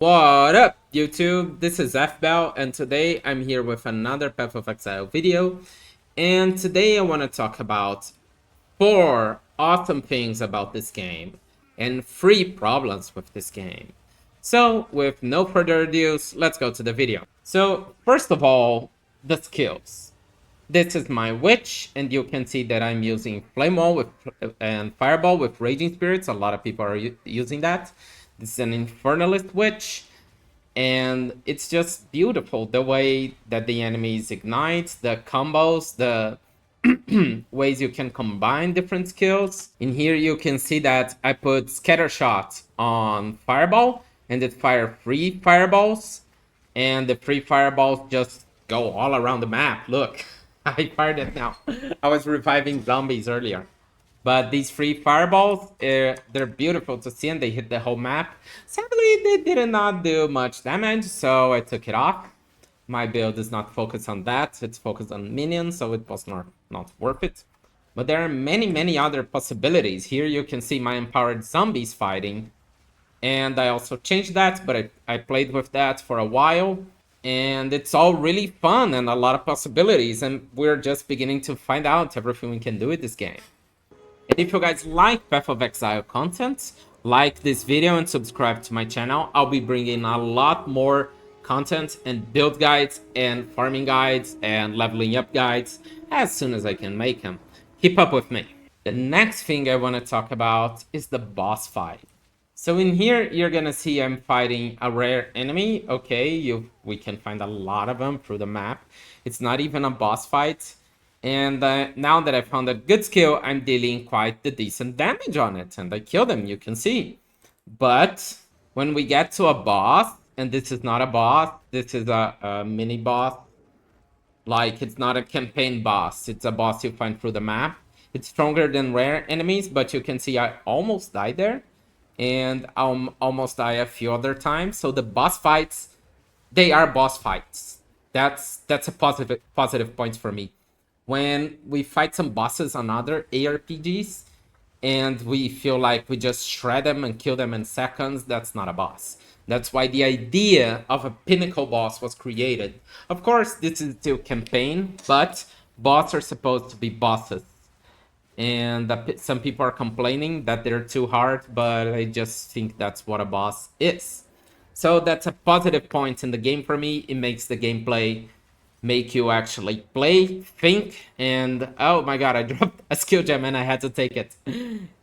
What up, YouTube? This is Fbel, and today I'm here with another Path of Exile video. And today I want to talk about 4 awesome things about this game and 3 problems with this game. So, with no further ado, let's go to the video. So, first of all, the skills. This is my witch, and you can see that I'm using Flame Wall and Fireball with Raging Spirits. A lot of people are using that. This is an Infernalist witch, and it's just beautiful the way that the enemies ignite, the combos, the ways you can combine different skills. In here you can see that I put Scatter Shot on Fireball, and it fire 3 fireballs, and the 3 fireballs just go all around the map. Look, I fired it now. I was reviving zombies earlier. But these 3 fireballs, they're beautiful to see, and they hit the whole map. Sadly, they did not do much damage, so I took it off. My build is not focused on that. It's focused on minions, so it was not worth it. But there are many other possibilities. Here you can see my empowered zombies fighting. And I also changed that, but I played with that for a while. And it's all really fun and a lot of possibilities. And we're just beginning to find out everything we can do with this game. And if you guys like Path of Exile content, like this video and subscribe to my channel. I'll be bringing a lot more content and build guides and farming guides and leveling up guides as soon as I can make them. Keep up with me. The next thing I want to talk about is the boss fight. So in here, you're gonna see I'm fighting a rare enemy. Okay, we can find a lot of them through the map. It's not even a boss fight. And now that I found a good skill, I'm dealing quite the decent damage on it. And I killed him, you can see. But when we get to a boss, and this is not a boss, this is a mini boss. Like, it's not a campaign boss, it's a boss you find through the map. It's stronger than rare enemies, but you can see I almost died there. And I'll almost die a few other times. So the boss fights, they are boss fights. That's a positive point for me. When we fight some bosses on other ARPGs and we feel like we just shred them and kill them in seconds, that's not a boss. That's why the idea of a pinnacle boss was created. Of course, this is still campaign, but bosses are supposed to be bosses. And some people are complaining that they're too hard, but I just think that's what a boss is. So that's a positive point in the game for me. It makes the gameplay make you actually play, think, and oh my god, I dropped a skill gem and I had to take it.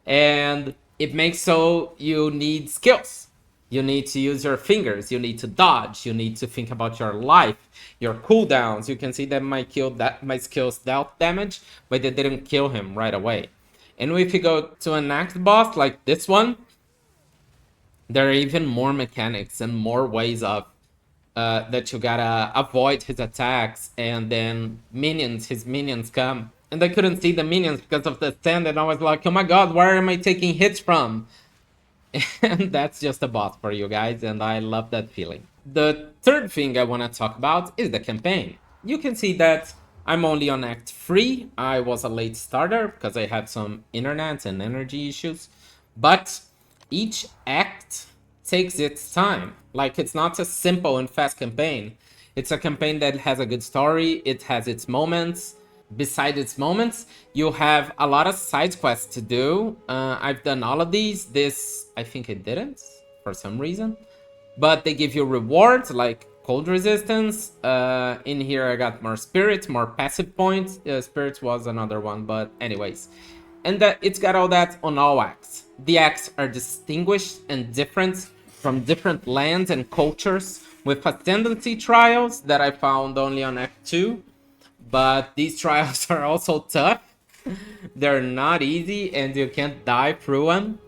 And it makes so you need skills. You need to use your fingers, you need to dodge, you need to think about your life, your cooldowns. You can see that my skills dealt damage, but they didn't kill him right away. And if you go to a next boss like this one, there are even more mechanics and more ways of that you gotta avoid his attacks, and then his minions come. And I couldn't see the minions because of the sand, and I was like, oh my god, where am I taking hits from? And that's just a boss for you guys, and I love that feeling. The third thing I want to talk about is the campaign. You can see that I'm only on Act 3. I was a late starter because I had some internet and energy issues. But each act takes its time. Like, it's not a simple and fast campaign. It's a campaign that has a good story. It has its moments. Besides its moments, you have a lot of side quests to do. I've done all of these. This, I think I didn't for some reason. But they give you rewards like cold resistance. In here I got more spirits, more passive points. Spirits was another one, but anyways. And it's got all that on all acts. The acts are distinguished and different from different lands and cultures, with ascendancy trials that I found only on Act 2. But these trials are also tough. They're not easy and you can't die through them.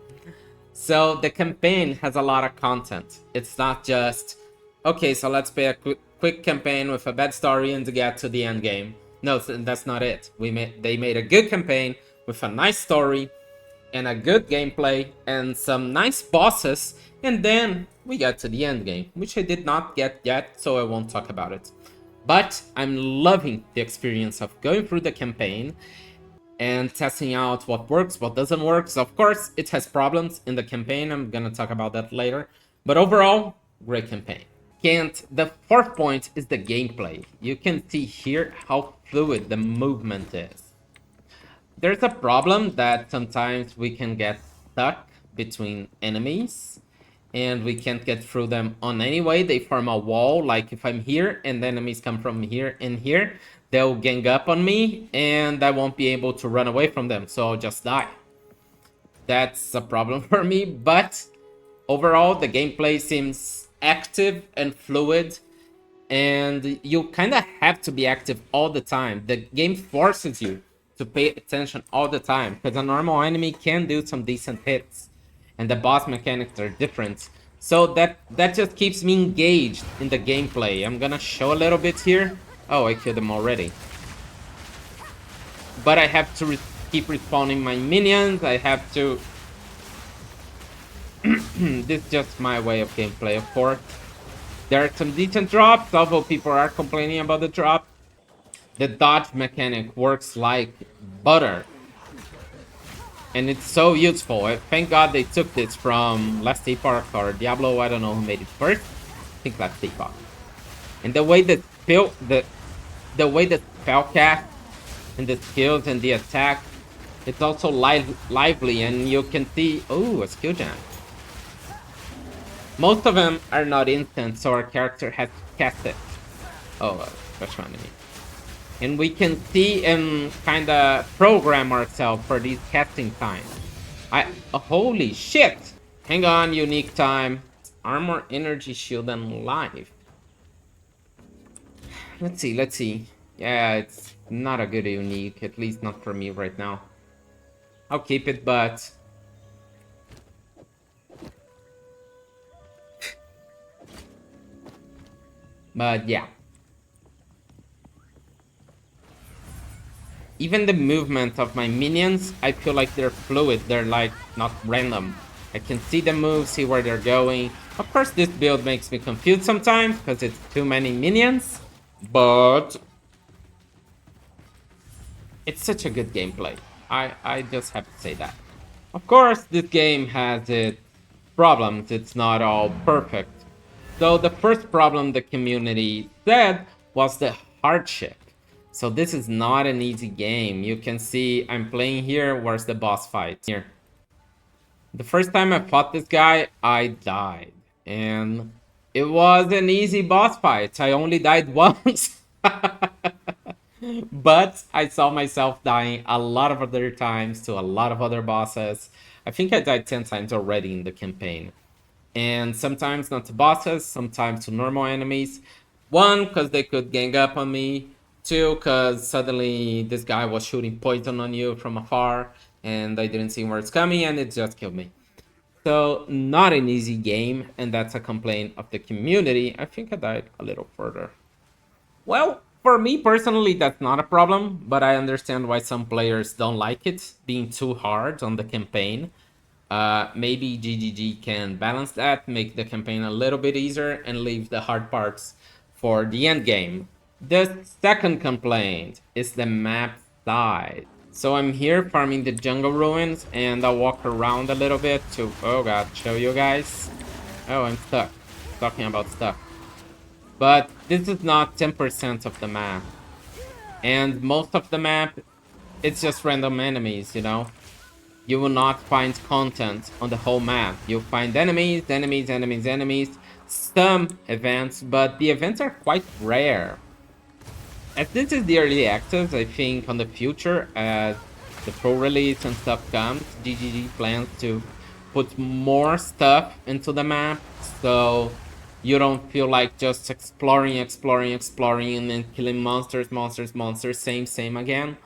So the campaign has a lot of content. It's not just, okay, so let's play a quick campaign with a bad story and to get to the end game. No, that's not it. They made a good campaign with a nice story and a good gameplay and some nice bosses, and then we got to the end game, which I did not get yet, so I won't talk about it. But I'm loving the experience of going through the campaign and testing out what works, what doesn't work. So of course, it has problems in the campaign. I'm gonna talk about that later. But overall, great campaign. And the fourth point is the gameplay. You can see here how fluid the movement is. There's a problem that sometimes we can get stuck between enemies and we can't get through them on any way. They form a wall. Like if I'm here and the enemies come from here and here, they'll gang up on me and I won't be able to run away from them. So I'll just die. That's a problem for me, but overall the gameplay seems active and fluid, and you kind of have to be active all the time. The game forces you to pay attention all the time because a normal enemy can do some decent hits and the boss mechanics are different, so that just keeps me engaged in the gameplay. I'm gonna show a little bit here. Oh, I killed them already, but I have to keep respawning my minions. I have to this is just my way of gameplay, of course. There are some decent drops, although people are complaining about the drop. The dodge mechanic works like butter, and it's so useful. Thank God they took this from Last Epoch or Diablo. I don't know who made it first. I think Last Epoch. And the way that the way that spell cast and the skills and the attack, it's also lively, and you can see. Oh, a skill jam. Most of them are not instant, so our character has to cast it. Oh, special enemy. And we can see and kind of program ourselves for these casting times. Holy shit! Hang on, unique time. Armor, energy, shield, and life. Let's see. Yeah, it's not a good unique, at least not for me right now. I'll keep it, but yeah. Even the movement of my minions, I feel like they're fluid. They're like not random. I can see the moves, see where they're going. Of course, this build makes me confused sometimes because it's too many minions, but it's such a good gameplay. I just have to say that. Of course, this game has its problems. It's not all perfect. So the first problem the community said was the hardship. So this is not an easy game. You can see I'm playing here. Where's the boss fight? Here. The first time I fought this guy, I died. And it was an easy boss fight. I only died once. But I saw myself dying a lot of other times to a lot of other bosses. I think I died 10 times already in the campaign. And sometimes not to bosses, sometimes to normal enemies. One, because they could gang up on me. Two, because suddenly this guy was shooting poison on you from afar and I didn't see where it's coming and it just killed me. So not an easy game, and that's a complaint of the community. I think I died a little further. Well, for me personally, that's not a problem, but I understand why some players don't like it being too hard on the campaign. Maybe GGG can balance that, make the campaign a little bit easier, and leave the hard parts for the end game. The second complaint is the map size. So I'm here farming the jungle ruins, and I'll walk around a little bit to, oh god, show you guys. Oh, I'm stuck. Talking about stuck. But this is not 10% of the map. And most of the map, it's just random enemies, you know? You will not find content on the whole map. You'll find enemies, some events, but the events are quite rare. As this is the early access, I think on the future, as the pro release and stuff comes, GGG plans to put more stuff into the map, so you don't feel like just exploring, and then killing monsters, same again.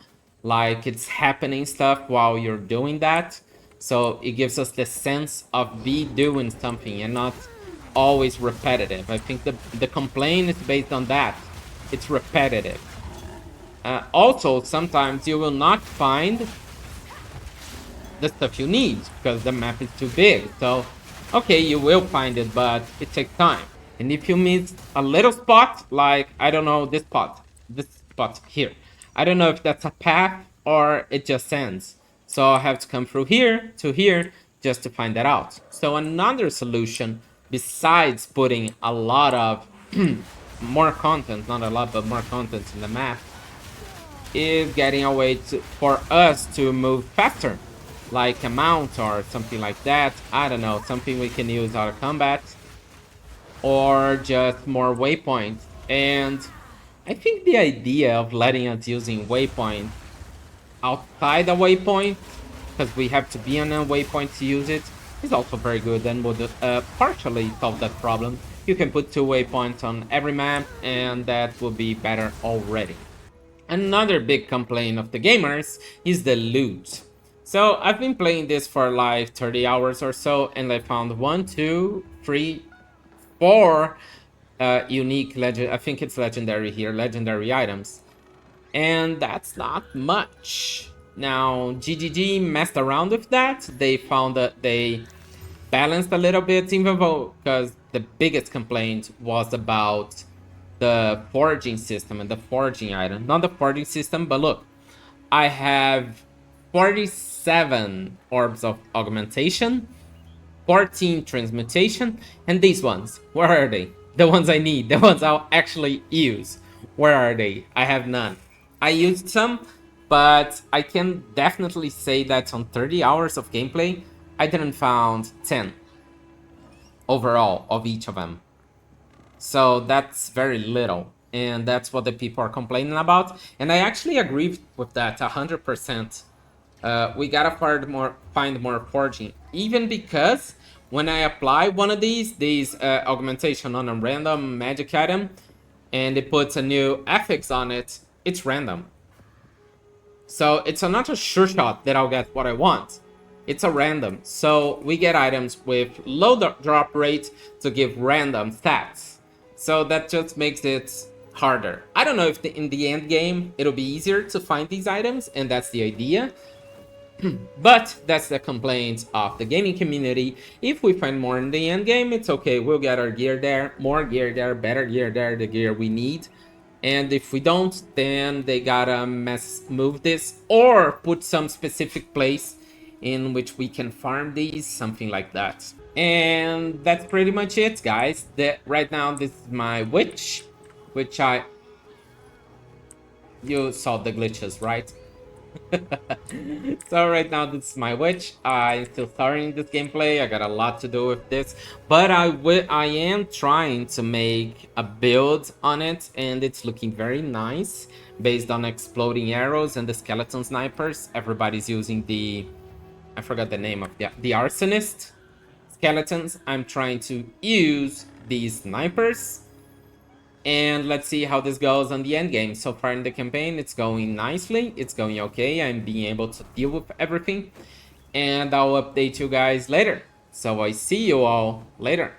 Like, it's happening stuff while you're doing that. So it gives us the sense of doing something and not always repetitive. I think the complaint is based on that. It's repetitive. Also, sometimes you will not find the stuff you need because the map is too big. So, okay, you will find it, but it takes time. And if you miss a little spot, like, I don't know, this spot here, I don't know if that's a path or it just ends. So I have to come through here to here just to find that out. So another solution besides putting a lot of more content, not a lot, but more content in the map, is getting a way for us to move faster, like a mount or something like that. I don't know, something we can use out of combat, or just more waypoints. And I think the idea of letting us using waypoint outside the waypoint, because we have to be on a waypoint to use it, is also very good and would partially solve that problem. You can put 2 waypoints on every map, and that will be better already. Another big complaint of the gamers is the loot. So I've been playing this for like 30 hours or so, and I found 1, 2, 3, 4 unique legend. I think it's legendary here, legendary items, and that's not much. Now GGG messed around with that. They found that they balanced a little bit, even though, because the biggest complaint was about the foraging system and the foraging item. Not the foraging system, but look, I have 47 orbs of augmentation, 14 transmutation, and these ones, where are they? The ones I need, the ones I'll actually use. Where are they? I have none. I used some, but I can definitely say that on 30 hours of gameplay, I didn't found 10 overall of each of them. So that's very little, and that's what the people are complaining about. And I actually agree with that 100%. We gotta find more foraging, even because when I apply one of these augmentation on a random magic item, and it puts a new affix on it, it's random. So it's not a sure shot that I'll get what I want. It's a random. So we get items with low drop rate to give random stats. So that just makes it harder. I don't know if in the end game it'll be easier to find these items, and that's the idea. But that's the complaint of the gaming community. If we find more in the end game, it's okay. We'll get our gear there, more gear there, better gear there, the gear we need. And if we don't, then they gotta move this or put some specific place in which we can farm these, something like that. And that's pretty much it, guys. Right now, this is my witch, which you saw the glitches, right? So right now this is my witch. I'm still starting this gameplay. I got a lot to do with this, but I am trying to make a build on it, and it's looking very nice based on exploding arrows and the skeleton snipers. Everybody's using the, I forgot the name of the arsonist skeletons. I'm trying to use these snipers, and let's see how this goes on the end game. So far in the campaign, it's going nicely. It's going okay. I'm being able to deal with everything. And I'll update you guys later. So I see you all later.